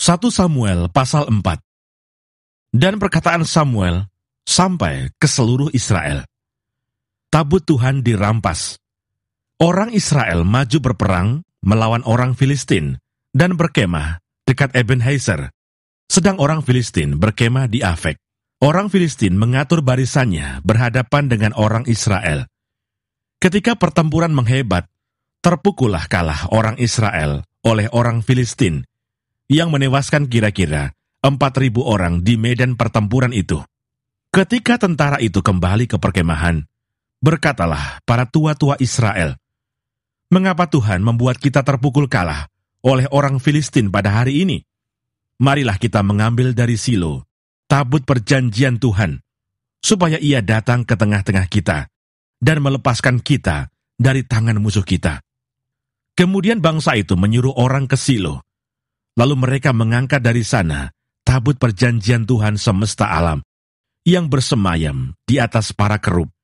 1 Samuel pasal 4. Dan perkataan Samuel sampai ke seluruh Israel. Tabut Tuhan dirampas. Orang Israel maju berperang melawan orang Filistin dan berkemah dekat Ebenezer. Sedang orang Filistin berkemah di Afek. Orang Filistin mengatur barisannya berhadapan dengan orang Israel. Ketika pertempuran menghebat, terpukullah kalah orang Israel oleh orang Filistin yang menewaskan kira-kira 4.000 orang di medan pertempuran itu. Ketika tentara itu kembali ke perkemahan, berkatalah para tua-tua Israel, "Mengapa Tuhan membuat kita terpukul kalah oleh orang Filistin pada hari ini? Marilah kita mengambil dari Silo tabut perjanjian Tuhan, supaya ia datang ke tengah-tengah kita dan melepaskan kita dari tangan musuh kita." Kemudian bangsa itu menyuruh orang ke Silo. Lalu mereka mengangkat dari sana tabut perjanjian Tuhan semesta alam yang bersemayam di atas para kerub.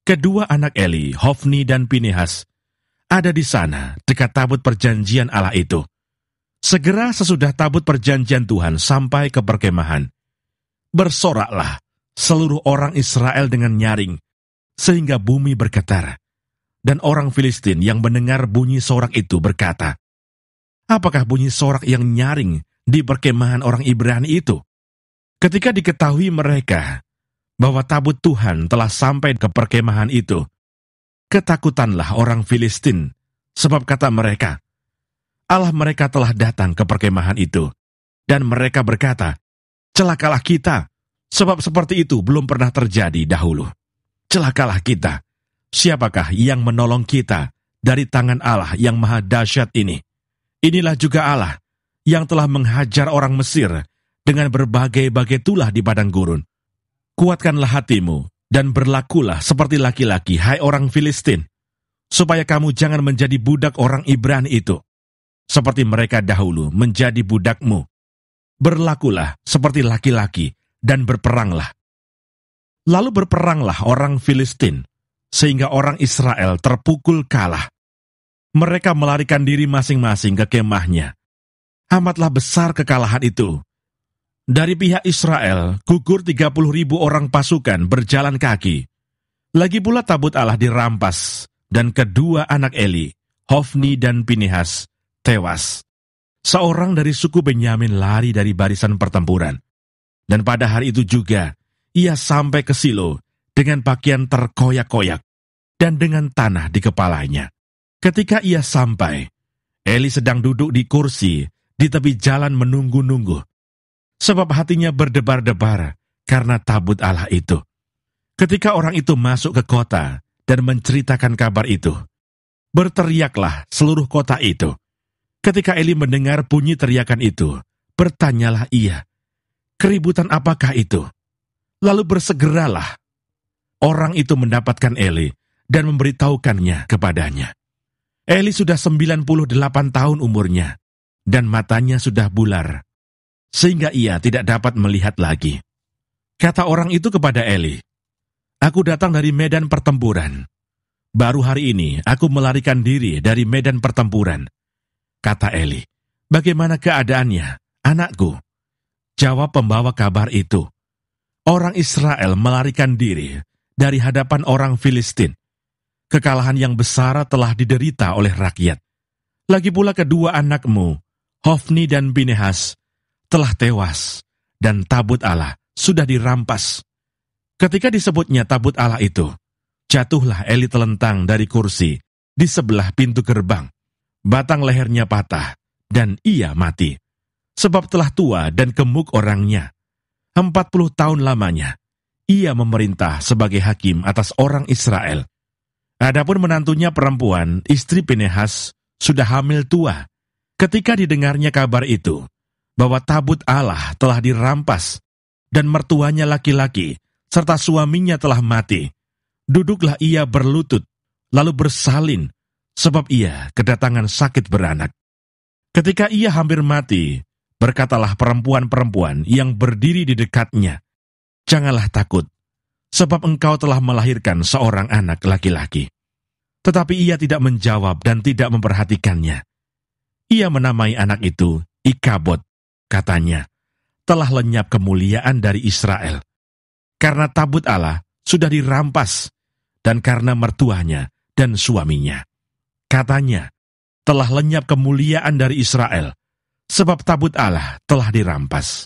Kedua anak Eli, Hofni dan Pinehas, ada di sana dekat tabut perjanjian Allah itu. Segera sesudah tabut perjanjian Tuhan sampai ke perkemahan, bersoraklah seluruh orang Israel dengan nyaring, sehingga bumi bergetar. Dan orang Filistin yang mendengar bunyi sorak itu berkata, "Apakah bunyi sorak yang nyaring di perkemahan orang Ibrani itu?" Ketika diketahui mereka bahwa tabut Tuhan telah sampai ke perkemahan itu, ketakutanlah orang Filistin, sebab kata mereka, Allah mereka telah datang ke perkemahan itu. Dan mereka berkata, "Celakalah kita, sebab seperti itu belum pernah terjadi dahulu. Celakalah kita, siapakah yang menolong kita dari tangan Allah yang maha dahsyat ini? Inilah juga Allah yang telah menghajar orang Mesir dengan berbagai-bagai tulah di padang gurun. Kuatkanlah hatimu dan berlakulah seperti laki-laki, hai orang Filistin, supaya kamu jangan menjadi budak orang Ibrani itu, seperti mereka dahulu menjadi budakmu. Berlakulah seperti laki-laki dan berperanglah." Lalu berperanglah orang Filistin, sehingga orang Israel terpukul kalah. Mereka melarikan diri masing-masing ke kemahnya. Amatlah besar kekalahan itu. Dari pihak Israel, gugur 30.000 orang pasukan berjalan kaki. Lagi pula tabut Allah dirampas, dan kedua anak Eli, Hofni dan Pinehas, tewas. Seorang dari suku Benyamin lari dari barisan pertempuran. Dan pada hari itu juga, ia sampai ke Silo dengan pakaian terkoyak-koyak dan dengan tanah di kepalanya. Ketika ia sampai, Eli sedang duduk di kursi di tepi jalan menunggu-nunggu, sebab hatinya berdebar-debar karena tabut Allah itu. Ketika orang itu masuk ke kota dan menceritakan kabar itu, berteriaklah seluruh kota itu. Ketika Eli mendengar bunyi teriakan itu, bertanyalah ia, "Keributan apakah itu?" Lalu bersegeralah orang itu mendapatkan Eli dan memberitahukannya kepadanya. Eli sudah 98 tahun umurnya, dan matanya sudah bular, sehingga ia tidak dapat melihat lagi. Kata orang itu kepada Eli, "Aku datang dari medan pertempuran. Baru hari ini aku melarikan diri dari medan pertempuran." Kata Eli, "Bagaimana keadaannya, anakku?" Jawab pembawa kabar itu, "Orang Israel melarikan diri dari hadapan orang Filistin. Kekalahan yang besar telah diderita oleh rakyat. Lagi pula kedua anakmu, Hofni dan Pinehas, telah tewas, dan tabut Allah sudah dirampas." Ketika disebutnya tabut Allah itu, jatuhlah Eli telentang dari kursi di sebelah pintu gerbang. Batang lehernya patah, dan ia mati. Sebab telah tua dan gemuk orangnya. 40 tahun lamanya, ia memerintah sebagai hakim atas orang Israel. Adapun menantunya perempuan, istri Pinehas, sudah hamil tua. Ketika didengarnya kabar itu, bahwa tabut Allah telah dirampas, dan mertuanya laki-laki, serta suaminya telah mati, duduklah ia berlutut, lalu bersalin, sebab ia kedatangan sakit beranak. Ketika ia hampir mati, berkatalah perempuan-perempuan yang berdiri di dekatnya, "Janganlah takut, sebab engkau telah melahirkan seorang anak laki-laki." Tetapi ia tidak menjawab dan tidak memperhatikannya. Ia menamai anak itu Ikabod, Katanya, telah lenyap kemuliaan dari Israel, karena tabut Allah sudah dirampas, dan karena mertuanya dan suaminya. Katanya, telah lenyap kemuliaan dari Israel, sebab tabut Allah telah dirampas.